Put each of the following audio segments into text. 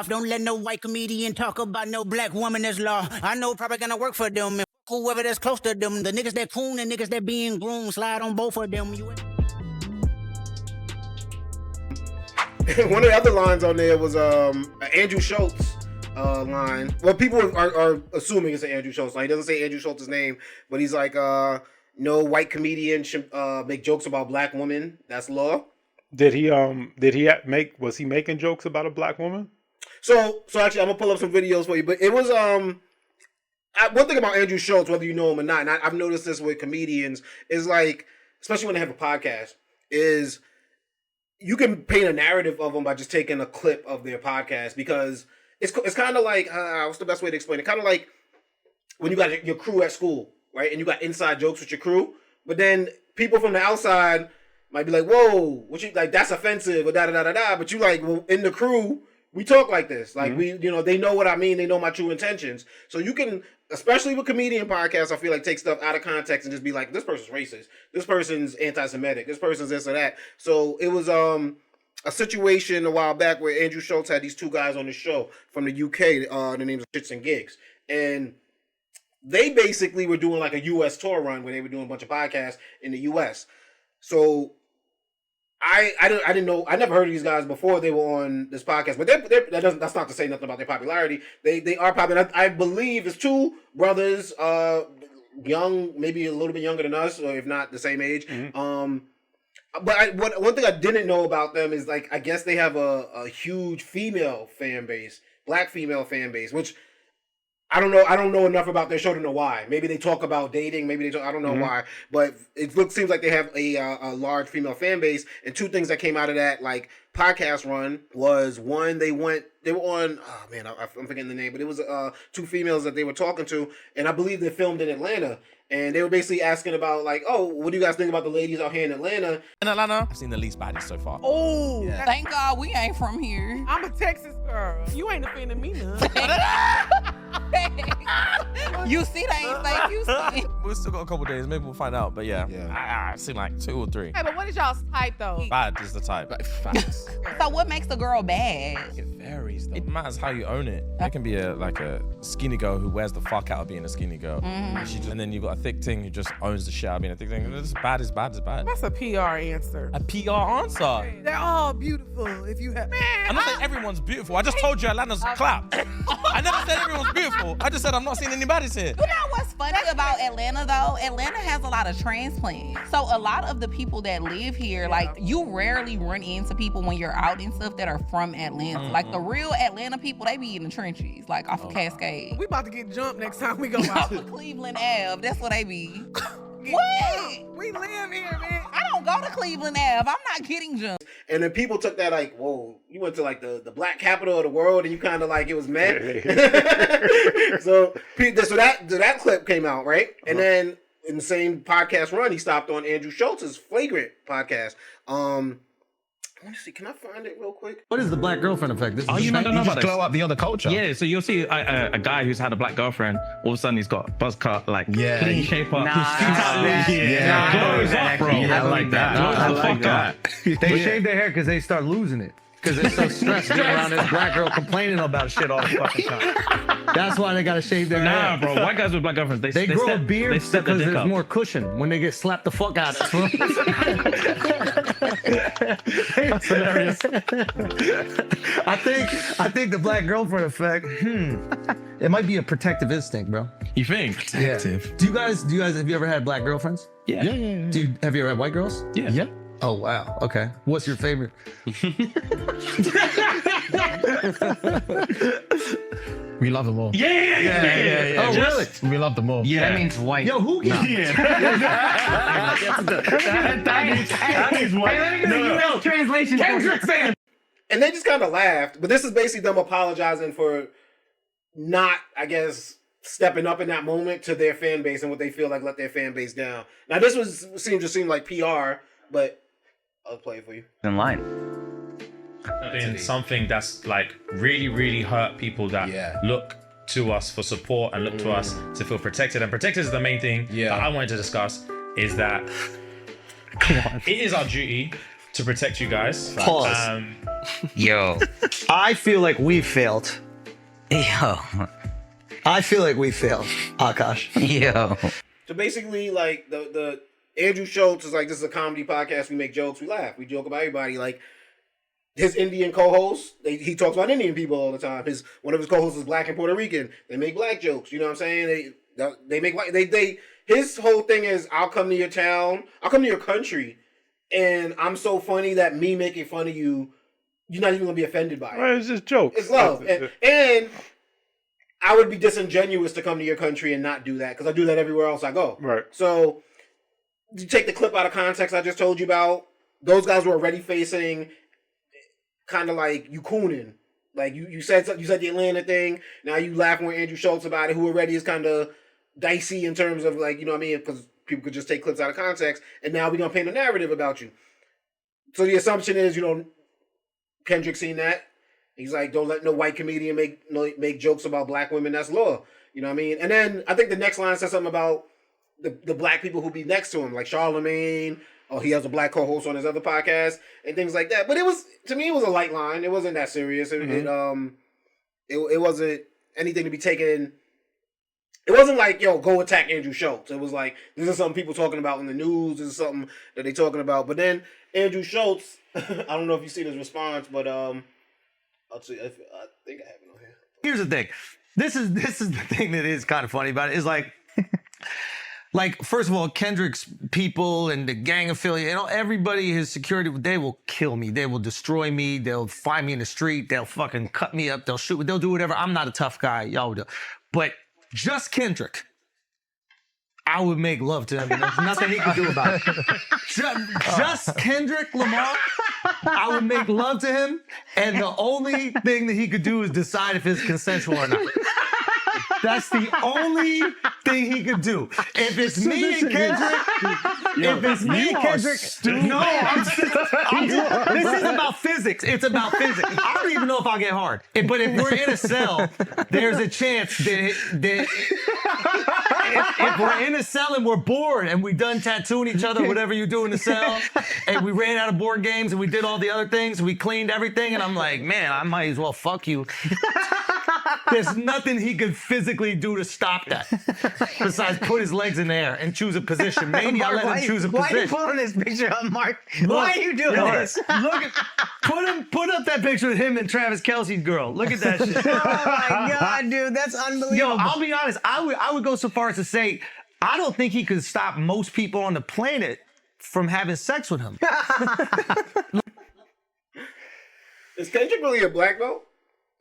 Don't let no white comedian talk about no black woman that's law. I know probably gonna work for them and whoever that's close to them. The niggas that coon and niggas that being groomed, slide on both of them. One of the other lines on there was Andrew Schulz line. Well, people are assuming it's an Andrew Schulz line. He doesn't say Andrew Schultz's name, but he's like, no white comedian should make jokes about black women. That's law. Was he making jokes about a black woman? So actually, I'm gonna pull up some videos for you. But it was one thing about Andrew Schulz, whether you know him or not, and I've noticed this with comedians, is like, especially when they have a podcast, is you can paint a narrative of them by just taking a clip of their podcast, because it's kind of like what's the best way to explain it? Kind of like when you got your crew at school, right? And you got inside jokes with your crew, but then people from the outside might be like, "Whoa, what you like? That's offensive," or da da da da da. But you like, well, in the crew, we talk like this. Like we, they know what I mean. They know my true intentions. So you can, especially with comedian podcasts, I feel like take stuff out of context and just be like, this person's racist. This person's anti-Semitic. This person's this or that. So it was a situation a while back where Andrew Schulz had these two guys on the show from the UK. The names of Shits and Gigs. And they basically were doing like a US tour run where they were doing a bunch of podcasts in the US. So I didn't know. I never heard of these guys before they were on this podcast, but that's not to say nothing about their popularity. They are popular. I believe it's two brothers, young, maybe a little bit younger than us, or if not the same age. Mm-hmm. But one thing I didn't know about them is, like, I guess they have a huge female fan base, black female fan base, which I don't know. I don't know enough about their show to know why. Maybe they talk about dating. Maybe they talk, I don't know why. But it seems like they have a large female fan base. And two things that came out of that, like, podcast run was, one, they were on, oh man, I'm forgetting the name, but it was two females that they were talking to, and I believe they filmed in Atlanta. And they were basically asking about, like, oh, what do you guys think about the ladies out here in Atlanta? In Atlanta, I've seen the least baddies so far. Oh, yeah. Thank God we ain't from here. I'm a Texas girl. You ain't offending me none. You see, they ain't say Houston. We've still got a couple days. Maybe we'll find out. But yeah. I've seen like 2 or 3. Hey, but what is y'all's type, though? Bad is the type. Facts. So what makes a girl bad? It varies, though. It matters how you own it. There can be a skinny girl who wears the fuck out of being a skinny girl. Mm-hmm. And then you've got a thick thing who just owns the shit out of being a thick thing. It's bad is bad is bad. That's a PR answer. A PR answer? They're all beautiful if you have... Man, I'm not saying everyone's beautiful. I just told you Atlanta's clap. I never said everyone's beautiful. I just said I'm not seeing anybody's here. You know what's funny about Atlanta, though? Atlanta has a lot of transplants. So a lot of the people that live here, like, you rarely run into people when you're out and stuff that are from Atlanta. Mm-hmm. Like, the real Atlanta people, they be in the trenches, like off of Cascade. We about to get jumped next time we go out. Off of Cleveland Ave, that's where they be. What? We live here, man. I don't go to Cleveland Ave. I'm not getting jumped. And then people took that like, whoa, you went to like the black capital of the world, and you kind of like, it was mad. so that clip came out, right? And then in the same podcast run, he stopped on Andrew Schultz's Flagrant podcast. Let me see. Can I find it real quick? What is the black girlfriend effect? Oh, you don't know about this? Glow up the other culture. Yeah, so you'll see a guy who's had a black girlfriend. All of a sudden, he's got a buzz cut, like clean shape up. Glows up, bro. Yeah, I like that. I like that. They shave their hair because they start losing it. Because they're so stressed being around this black girl complaining about shit all the fucking time. That's why they gotta shave their hair. Nah, bro. White guys with black girlfriends, they grow a beard because there's more cushion when they get slapped the fuck out of. That's hilarious. I think the black girlfriend effect. It might be a protective instinct, bro. You think? Protective. Yeah. Do you guys have you ever had black girlfriends? Yeah. Have you ever had white girls? Yeah. Oh, wow. Okay. What's your favorite? We love them all. Yeah. Oh, really? We love them all. Yeah. That means white. Yo, who gets that means white. Hey, let me translation. Kendrick fan. And they just kind of laughed. But this is basically them apologizing for not, I guess, stepping up in that moment to their fan base and what they feel like let their fan base down. Now, this seemed like PR, but I'll play it for you. In line. In something that's like really, really hurt people that look to us for support and look to us to feel protected. And protected is the main thing that I wanted to discuss, is that it is our duty to protect you guys. Pause. Yo. I feel like we failed. Yo. I feel like we failed, Akash. Yo. So basically, like the Andrew Schulz is like, this is a comedy podcast. We make jokes, we laugh, we joke about everybody. Like his Indian co-host, he talks about Indian people all the time. One of his co-hosts is black and Puerto Rican. They make black jokes. You know what I'm saying? They make they. His whole thing is, I'll come to your town, I'll come to your country, and I'm so funny that me making fun of you, you're not even gonna be offended by it. Well, it's just jokes. It's love, and I would be disingenuous to come to your country and not do that, because I do that everywhere else I go. Right. So you take the clip out of context I just told you about. Those guys were already facing kind of like you cooning. Like you said the Atlanta thing. Now you laughing with Andrew Schulz about it, who already is kind of dicey in terms of like, you know what I mean? Because people could just take clips out of context, and now we're gonna paint a narrative about you. So the assumption is, Kendrick seen that. He's like, don't let no white comedian make jokes about black women. That's law. You know what I mean? And then I think the next line says something about the black people who be next to him, like Charlemagne. Oh, he has a black co-host on his other podcast and things like that. But to me, it was a light line. It wasn't that serious. It wasn't anything to be taken. It wasn't like, yo, go attack Andrew Schulz. It was like, this is something people talking about in the news. This is something that they talking about. But then Andrew Schulz, I don't know if you've seen his response, but I'll see. I think I have it on here. Here's the thing. This is the thing that is kind of funny about it. Is like, first of all, Kendrick's people and the gang affiliate, everybody, his security, they will kill me. They will destroy me. They'll find me in the street. They'll fucking cut me up. They'll shoot me. They'll do whatever. I'm not a tough guy. Y'all do. But just Kendrick, I would make love to him. There's nothing he could do about it. Just Kendrick Lamar, I would make love to him, and the only thing that he could do is decide if it's consensual or not. That's the only thing he could do. If it's me and Kendrick, this is about physics. It's about physics. I don't even know if I'll get hard. But if we're in a cell, there's a chance that if we're in a cell and we're bored and we done tattooing each other, whatever you do in the cell, and we ran out of board games and we did all the other things, we cleaned everything, and I'm like, man, I might as well fuck you. There's nothing he could physically do to stop that besides put his legs in the air and choose a position. Maybe I'll let him choose a position. Why are you pulling this picture up, Mark? Why are you doing this? Put up that picture of him and Travis Kelce's girl. Look at that shit. Oh my God, dude, that's unbelievable. Yo, I'll be honest. I would go so far as to say, I don't think he could stop most people on the planet from having sex with him. Is Kendrick really a black belt?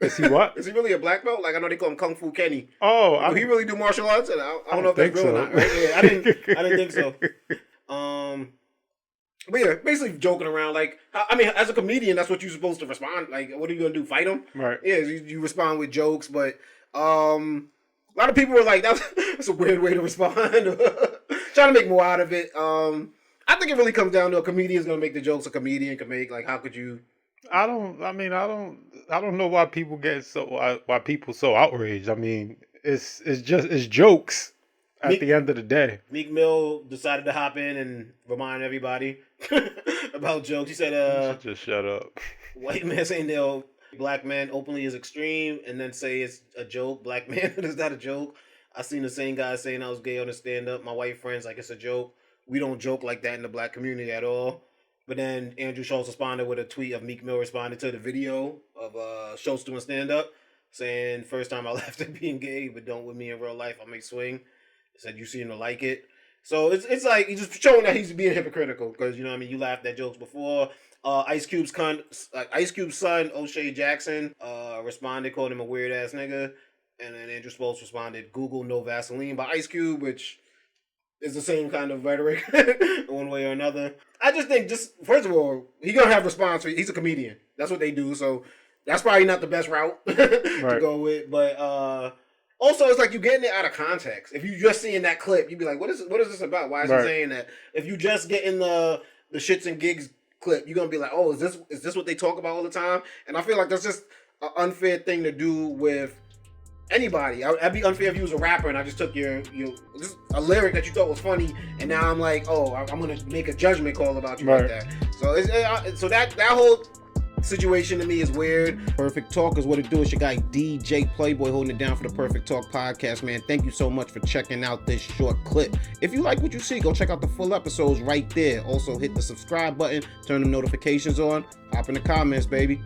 Is he what? Is he really a black belt? Like, I know they call him Kung Fu Kenny. Oh, he really do martial arts? And I don't know if that's real or not. Right? Yeah, I didn't think so. But yeah, basically joking around. Like, I mean, as a comedian, that's what you're supposed to respond. Like, what are you gonna do? Fight him? Right. Yeah, you respond with jokes. But a lot of people were like, that's a weird way to respond. Trying to make more out of it. I think it really comes down to a comedian's gonna make the jokes a comedian can make. Like, how could you? I don't know why people why people so outraged. I mean, it's jokes at the end of the day. Meek Mill decided to hop in and remind everybody about jokes. He said, just shut up. White man saying black man openly is extreme, and then say it's a joke. Black man is not a joke. I seen the same guy saying I was gay on the stand-up. My white friends like it's a joke. We don't joke like that in the black community at all. But then Andrew Schulz responded with a tweet of Meek Mill responding to the video of Schulz doing stand-up, saying, first time I laughed at being gay, but don't with me in real life, I may swing. He said, you seem to like it. So it's like, he's just showing that he's being hypocritical, because, you know what I mean, you laughed at jokes before. Ice Cube's son, O'Shea Jackson, responded, called him a weird-ass nigga. And then Andrew Schulz responded, Google No Vaseline by Ice Cube, which is the same kind of rhetoric one way or another. I just think, first of all, he's going to have response. He's a comedian. That's what they do. So that's probably not the best route to go with. But also, it's like you're getting it out of context. If you're just seeing that clip, you'd be like, what is this about? Why is he saying that? If you just getting the shits and gigs clip, you're going to be like, oh, is this what they talk about all the time? And I feel like that's just an unfair thing to do with anybody. I'd be unfair if you was a rapper and I just took your just a lyric that you thought was funny, and now I'm like, oh, I'm gonna make a judgment call about you like that. So so that whole situation to me is weird. Perfect Talk is what it do. It's your guy DJ Playboy holding it down for the Perfect Talk podcast, man. Thank you so much for checking out this short clip. If you like what you see, go check out the full episodes right there. Also hit the subscribe button, turn the notifications on, hop in the comments, baby.